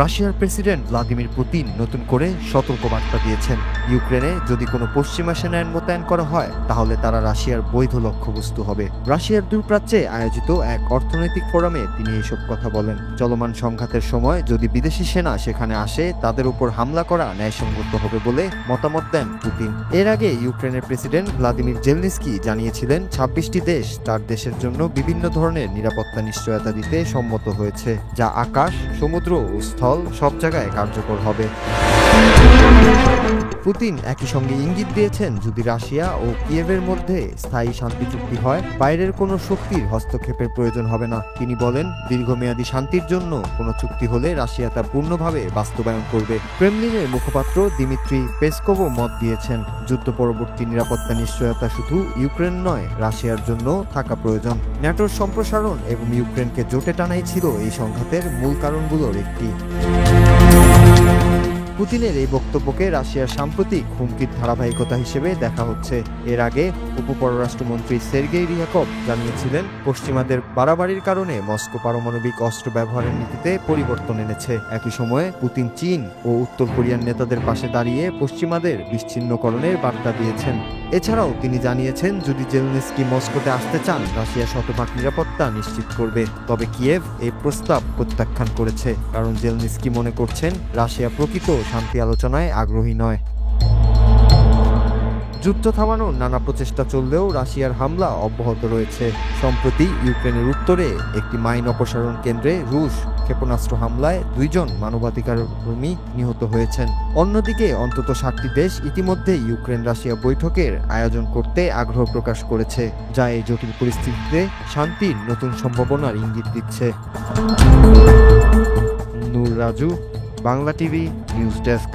রাশিয়ার president Vladimir Putin নতুন করে সতর্কবার্তা দিয়েছেন, ইউক্রেনে যদি কোনো পশ্চিমা সেনায়ন মোতায়েন করা হয় তাহলে তারা রাশিয়ার বৈধ লক্ষ্যবস্তু হবে। রাশিয়ার দূরপ্রাচ্যে আয়োজিত এক অর্থনৈতিক ফোরামে তিনি এসব কথা বলেন। চলমান সংঘাতের সময় যদি বিদেশি সেনা সেখানে আসে তাদের উপর হামলা করা ন্যায়সঙ্গত হবে বলে মতামত দেন পুতিন। এর আগে ইউক্রেনের প্রেসিডেন্ট ভ্লাদিমির জেলনিস্কি জানিয়েছিলেন 26টি দেশ তার দেশের জন্য বিভিন্ন ধরনের নিরাপত্তা নিশ্চয়তা দিতে সম্মত হয়েছে, যা আকাশ, সমুদ্র ও স্থল সব জায়গায় কার্যকর হবে। পুতিন একই সঙ্গে ইঙ্গিত দিয়েছেন যদি রাশিয়া ও কিয়েভের মধ্যে স্থায়ী শান্তি চুক্তি হয় বাইরের কোনো শক্তির হস্তক্ষেপের প্রয়োজন হবে না। তিনি বলেন, দীর্ঘমেয়াদী শান্তির জন্য কোনো চুক্তি হলে রাশিয়া তা পূর্ণভাবে বাস্তবায়ন করবে। ক্রেমলিনের মুখপাত্র দিমিত্রি পেসকোভও মত দিয়েছেন, যুদ্ধ পরবর্তী নিরাপত্তা নিশ্চয়তা শুধু ইউক্রেন নয়, রাশিয়ার জন্য থাকা প্রয়োজন। ন্যাটোর সম্প্রসারণ এবং ইউক্রেনকে জোটে টানাই ছিল এই সংঘাতের মূল কারণগুলোর একটি। পুতিনের এই বক্তব্যকে রাশিয়ার সাম্প্রতিক হুমকির ধারাবাহিকতা হিসেবে দেখা হচ্ছে। এর আগে উপপররাষ্ট্রমন্ত্রী সের্গেই রিয়াকভ জানিয়েছিলেন, পশ্চিমাদের বাড়াবাড়ির কারণে মস্কো পারমাণবিক অস্ত্র ব্যবহারের নীতিতে পরিবর্তন এনেছে। একই সময়ে পুতিন চীন ও উত্তর কোরিয়ার নেতাদের পাশে দাঁড়িয়ে পশ্চিমাদের বিচ্ছিন্নকরণের বার্তা দিয়েছেন। এছাড়াও তিনি জানিয়েছেন, যদি জেলনিস্কি মস্কোতে আসতে চান রাশিয়া শতভাগ নিরাপত্তা নিশ্চিত করবে। তবে কিয়েভ এই প্রস্তাব প্রত্যাখ্যান করেছে, কারণ জেলনিস্কি মনে করছেন রাশিয়া প্রকৃত শান্তি আলোচনায় আগ্রহী নয়। যুদ্ধ থামানোর নানা প্রচেষ্টা চললেও রাশিয়ার হামলা অব্যাহত রয়েছে। সম্প্রতি ইউক্রেনের উত্তরে একটি মাইন অপসারণ কেন্দ্রে রুশ ক্ষেপণাস্ত্র হামলায় 2 জন মানবাধিকার কর্মী নিহত হয়েছেন। অন্যদিকে অন্তত 7টি দেশ ইতিমধ্যে ইউক্রেন রাশিয়া বৈঠকের আয়োজন করতে আগ্রহ প্রকাশ করেছে, যা এই জটিল পরিস্থিতিতে শান্তির নতুন সম্ভাবনার ইঙ্গিত দিচ্ছে। Nur Raju, Bangla TV news desk.